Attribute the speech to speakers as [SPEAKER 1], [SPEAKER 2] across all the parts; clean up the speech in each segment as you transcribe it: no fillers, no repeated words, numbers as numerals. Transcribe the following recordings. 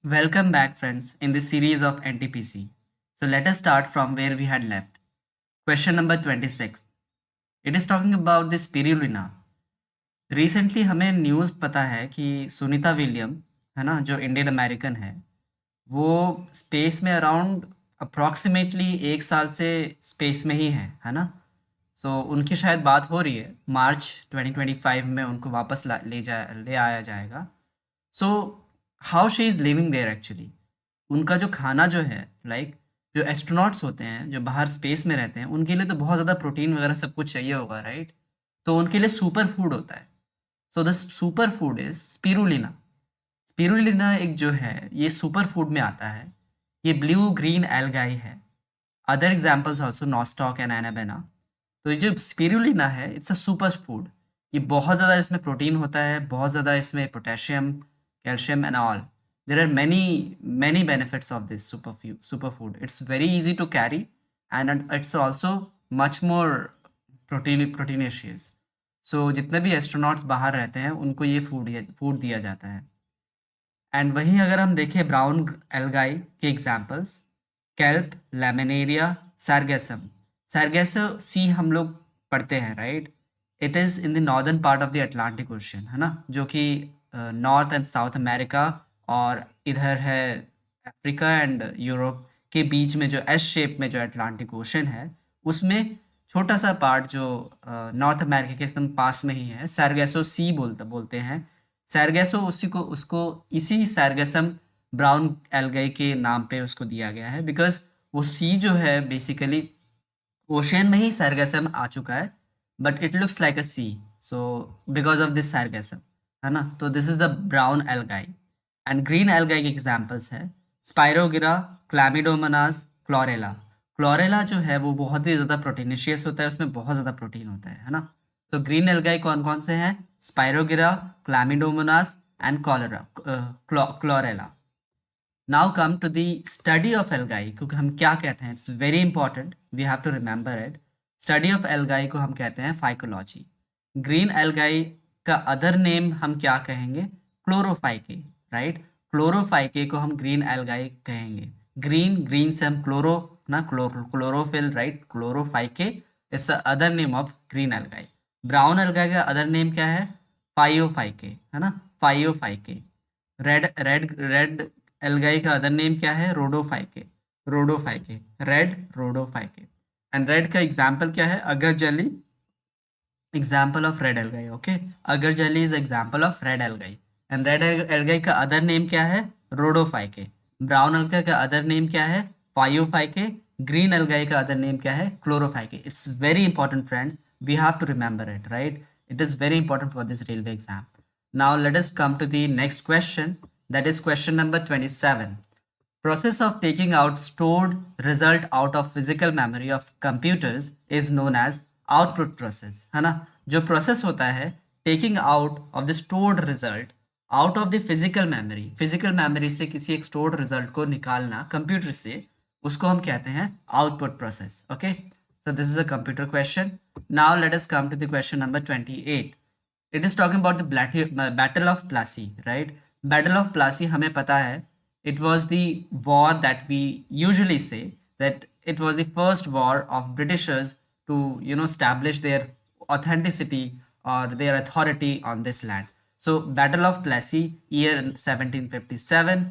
[SPEAKER 1] Welcome back, friends, in this series of NTPC. So let us start from where we had left. Question number 26. It is talking about the spirulina. Recently हमें news पता है कि Sunita William है ना, जो Indian American है, वो space में अराउंड अप्रॉक्सीमेटली 1 साल से स्पेस में ही है ना। सो उनकी शायद बात हो रही है, मार्च 2025 में उनको वापस ले आया जाएगा। So how she is living there actually, उनका जो खाना जो है, जो एस्ट्रोनॉट्स होते हैं जो बाहर स्पेस में रहते हैं, उनके लिए तो बहुत ज़्यादा प्रोटीन वगैरह सब कुछ चाहिए होगा, राइट? तो उनके लिए सुपर फूड होता है। So the super food is spirulina. Spirulina एक जो है ये सुपर फूड में आता है। ये ब्लू ग्रीन एल्गाई है। Other examples also nostoc and anabaena. तो ये जो स्पिरुलिना है इट्स अ सुपर फूड। ये बहुत ज़्यादा इसमें प्रोटीन होता है, बहुत ज़्यादा इसमें potassium, calcium and all. There are many many benefits of this super food. It's very easy to carry and it's also much more proteinaceous. So जितने भी एस्ट्रोनॉट्स बाहर रहते हैं उनको ये फूड दिया जाता है। एंड वहीं अगर हम देखें ब्राउन एल्गाई के examples, kelp, laminaria, sargassum. Sargasso Sea हम लोग पढ़ते हैं, right? It is in the northern part of the Atlantic Ocean, है ना, जो कि नॉर्थ एंड साउथ अमेरिका और इधर है अफ्रीका एंड यूरोप के बीच में, जो एस शेप में जो अटलांटिक ओशन है, उसमें छोटा सा पार्ट जो नॉर्थ अमेरिका के एकदम पास में ही है, सार्गेसो सी बोलते हैं। सैरगैसो उसी को उसको इसी सैरगैसम ब्राउन एल्गाई के नाम पे उसको दिया गया है, बिकॉज वो सी जो है बेसिकली ओशियन में ही सैरगैसम आ चुका है, but it looks like a sea. So because of this sargassum, है ना, तो this is the brown algae. And green algae के एग्जाम्पल्स है स्पाइरोगिरा, क्लैमिडोमोनास, क्लोरेला। क्लोरेला जो है वो बहुत ही ज़्यादा प्रोटीनिशियस होता है, उसमें बहुत ज़्यादा प्रोटीन होता है ना। तो ग्रीन एल्गाई कौन कौन से हैं? Spirogyra, chlamydomonas and chlorella. Now come to the study of algae, क्योंकि हम क्या कहते हैं, it's very important, we have to remember it. Study of algae को हम कहते हैं फाइकोलॉजी। ग्रीन एल्गाई का अदर नेम हम क्या कहेंगे? Chlorophyceae, right? क्लोरोफाइके को हम ग्रीन एल्गाई कहेंगे। ग्रीन ग्रीन से हम क्लोरो ना, chlorophyll, right? Chlorophyceae it's other name of green algae. Brown algae का अदर नेम क्या है? फाइओफाइके, है ना, फाइओफाइके। रेड एल्गाई का अदर नेम क्या है? Rhodophyceae, rhodophyceae, red rhodophyceae. And red का एग्जाम्पल क्या है? Agar jelly, example of red algae, okay. Agar jelly is example of red algae. And red algae का अदर नेम क्या है? Rhodophyceae. Brown algae का other name क्या है? Phaeophyceae. Green algae का अदर नेम क्या है? Chlorophyceae. It's very important friends, we have to remember it, right? It is very important for this railway exam. Now let us come to the next question, that is question number 27. Process of taking out stored result out of physical memory of computers is known as output process, है ना? जो process होता है taking out of the stored result out of the physical memory से किसी एक stored result को निकालना कंप्यूटर से, उसको हम कहते हैं output process, okay? So this is a computer question. Now let us come to the question number 28. It is talking about the battle of Plassey, right? Battle of Plassey हमें पता है, it was the war that we usually say that it was the first war of Britishers to establish their authenticity और their authority on this land. So battle of Plassey, year 1757.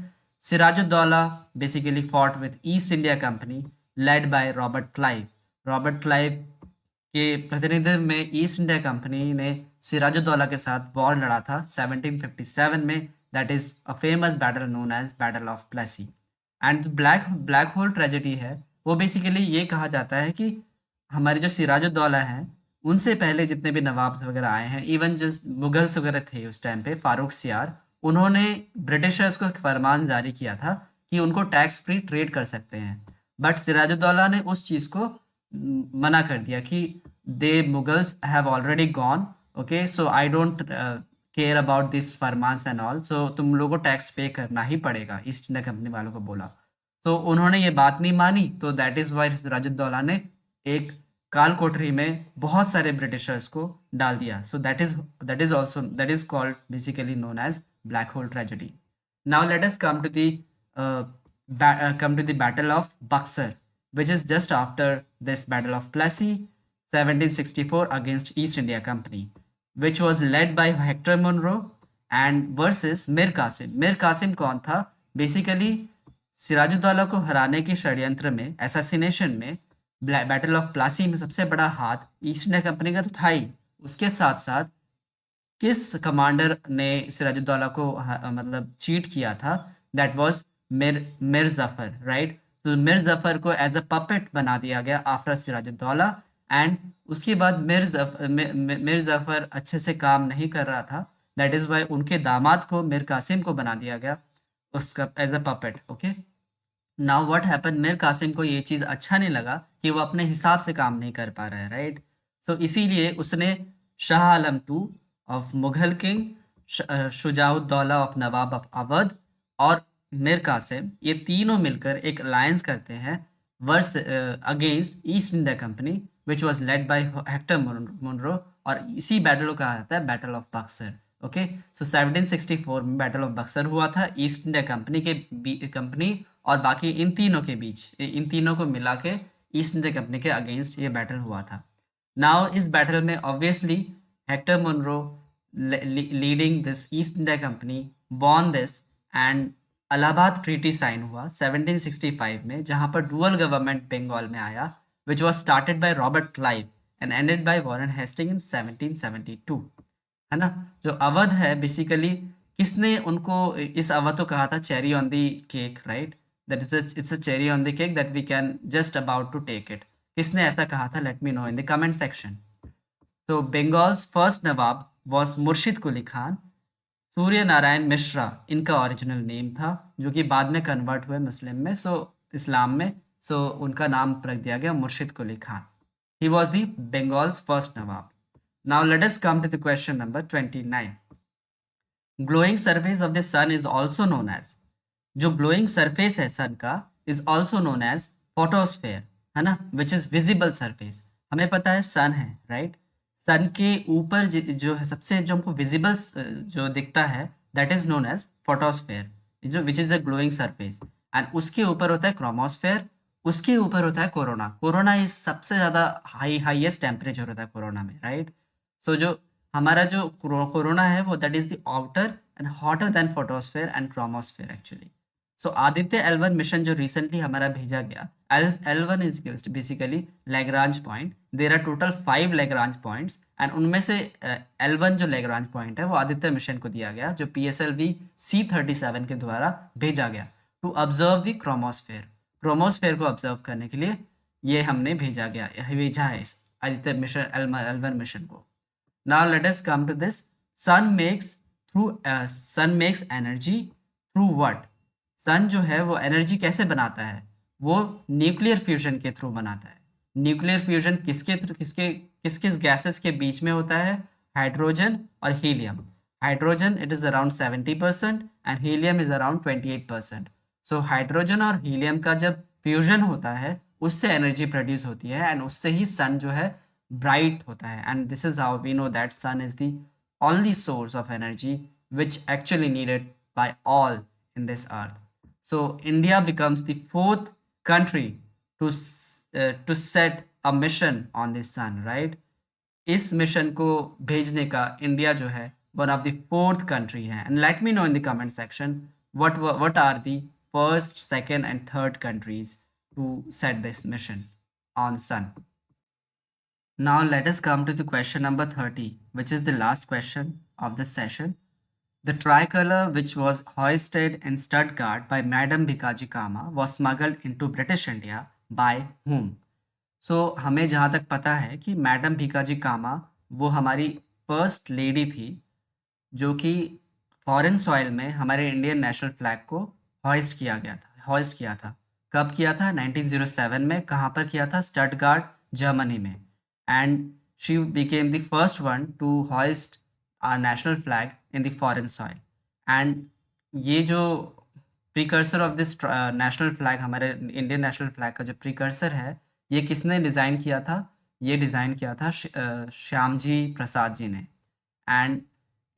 [SPEAKER 1] Sirajuddaula basically fought with East India Company led by Robert Clive. Robert Clive के प्रतिनिधित्व में east India company ने सिराजुद्दौला के साथ war लड़ा था 1757 में. That is a famous battle known as battle of Plassey. And black hole tragedy है, वो बेसिकली ये कहा जाता है कि हमारे जो सिराजुद्दौला हैं, उनसे पहले जितने भी नवाब्स वगैरह आए हैं, इवन जो मुगल्स वगैरह थे उस टाइम पे, फारूक सियार, उन्होंने ब्रिटिशर्स को एक फरमान जारी किया था कि उनको टैक्स फ्री ट्रेड कर सकते हैं. बट सिराजुद्दौला ने उस चीज़ को मना कर दिया कि they Mughals have already gone, okay, so I don't care about this farmans and all, so तुम लोगों को टैक्स पे करना ही पड़ेगा, ईस्ट इंडिया कंपनी वालों को बोला. तो उन्होंने ये बात नहीं मानी, तो दैट इज़ वाई सिराजुद्दौला ने एक काल कोठरी में बहुत सारे ब्रिटिशर्स को डाल दिया. So that is also that is called basically known as black hole tragedy. Now let us come to the Battle of Buxar, which is just after this Battle of Plassey, 1764 against East India Company, which was led by Hector Munro and versus Mir Qasim. Mir Qasim कौन था? Basically Siraj-ud-Daulah को हराने के षड्यंत्र में, assassination में, battle of Plassey में सबसे बड़ा हाथ ईस्ट इंडिया कंपनी का तो था ही, उसके साथ साथ किस कमांडर ने सिराजुद्दौला को मतलब चीट किया था? दैट वाज मिर जफर, राइट? तो मिर जफर को एज अ पपेट बना दिया गया आफ्टर सिराजुद्दौला, एंड उसके बाद मिर जफर अच्छे से काम नहीं कर रहा था, दैट इज वाई उनके दामाद को मिर कासिम को बना दिया गया उसका as a puppet. Okay, now what happen, Mir Qasim को ये चीज़ अच्छा नहीं लगा कि वो अपने हिसाब से काम नहीं कर पा रहा है, राइट? सो इसीलिए उसने Shah Alam two of Mughal king, Shujauddaula of nawab of Awadh और मिर कासिम, ये तीनों मिलकर एक अलायंस करते हैं versus against East India company, which was led by Hector Munro, और इसी बैटल को कहा जाता है battle of Buxar. Okay, so 1764 में बैटल ऑफ बक्सर हुआ था ईस्ट इंडिया कंपनी के कंपनी और बाकी इन तीनों के बीच, इन तीनों को मिला के ईस्ट इंडिया कंपनी के अगेंस्ट ये बैटल हुआ था। नाउ इस बैटल में obviously Hector Munro leading this East India company won this, and Allahabad treaty sign हुआ 1765 में, जहां पर डुअल गवर्नमेंट बंगाल में आया, which was started by Robert Clive and ended by Warren Hasting in 1772। है ना? जो अवध है बेसिकली, किसने उनको इस अवध को कहा था cherry on the cake, right? That is it's a cherry on the cake that we can just about to take it. किसने ऐसा कहा था? Let me know in the comment section. तो बंगाल्स फर्स्ट नवाब वॉज मुर्शिद कुली खान। सूर्य नारायण मिश्रा इनका ओरिजिनल नेम था, जो कि बाद में कन्वर्ट हुए मुस्लिम में, सो इस्लाम में, सो उनका नाम रख दिया गया Murshid Quli Khan. He was the Bengal's first nawab. Now let us come to the question number 29। Glowing surface of the sun is also known as, जो ग्लोइंग सरफेस है सन का is also known as photosphere, है ना? Which is visible surface. हमें पता है सन है, right? सन के ऊपर जो है सबसे जो हमको विजिबल जो दिखता है, that is known as photosphere, जो which is a glowing surface. And उसके ऊपर होता है क्रोमोस्फेयर, उसके ऊपर होता है कोरोना। कोरोना इज सबसे ज़्यादा हाईएस्ट टेम्परेचर होता है कोरोना में, राइट? सो जो हमारा जो कोरोना है वो that is the outer and hotter than photosphere and chromosphere actually. So Aditya L1 mission जो रिसेंटली हमारा भेजा गया, L1 is basically Lagrange point. There are total 5 Lagrange points, and उनमें से L1 जो लैग्रांज पॉइंट है वो आदित्य मिशन को दिया गया, जो PSLV C-37 के द्वारा भेजा गया to observe the chromosphere. Chromosphere को ऑब्जर्व करने के लिए ये हमने भेजा है इस आदित्य मिशन L1 मिशन को। Now let us come to this. Sun makes energy through what? सन जो है वो एनर्जी कैसे बनाता है? वो न्यूक्लियर फ्यूजन के थ्रू बनाता है। न्यूक्लियर फ्यूजन किसके थ्रू, किस किस गैसेस के बीच में होता है? हाइड्रोजन और helium. Hydrogen it is around 70% and helium is around 28%। So hydrogen और हीलियम का जब फ्यूजन होता है उससे एनर्जी प्रोड्यूस होती है, एंड उससे ही सन जो है ब्राइट होता है, and this is how we know that sun is the only source of energy which actually needed by all in this earth. So India becomes the fourth country to set a mission on the sun, right? इस mission को भेजने का India जो है one of the fourth country है, and let me know in the comment section what are the first, second and third countries to set this mission on sun. Now let us come to the question number 30, which is the last question of this session. The tricolor which was hoisted in Stuttgart by Madam Bhikaji Kama was smuggled into British India by whom? So हमें जहाँ तक पता है कि madam Bhikaji कामा वो हमारी first lady थी, जो कि फॉरेन सॉइल में हमारे इंडियन नेशनल फ्लैग को हॉइस्ट किया था। कब किया था? 1907 में। कहाँ पर किया था? स्टटगार्ट, जर्मनी में। And she became the first one to hoist our national flag in the foreign soil. And ये जो precursor of this national flag, हमारे इंडियन नेशनल फ्लैग का जो प्रीकर्सर है, ये किसने डिज़ाइन किया था? ये डिज़ाइन किया था श्यामजी प्रसाद जी ने, एंड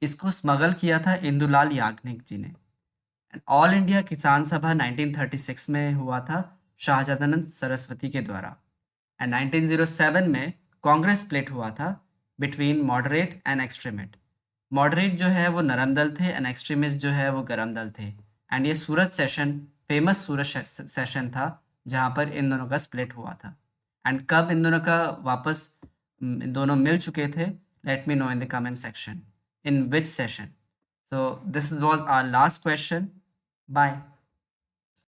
[SPEAKER 1] इसको स्मगल किया था इंदुलाल याग्निक जी ने। ऑल इंडिया किसान सभा 1936 में हुआ था शाहजादानंद सरस्वती के द्वारा। एंड 1907 में कांग्रेस स्प्लिट हुआ था between moderate and extremist. Moderate जो है वो नरम दल थे एंड एक्सट्रीमिस्ट जो है वो गरम दल थे। एंड ये सूरत सेशन, फेमस सूरत सेशन था जहाँ पर इन दोनों का स्प्लिट हुआ था। एंड कब इन दोनों का वापस इन दोनों मिल चुके थे, late me know in the comment section in which session. So this was our last question. Bye.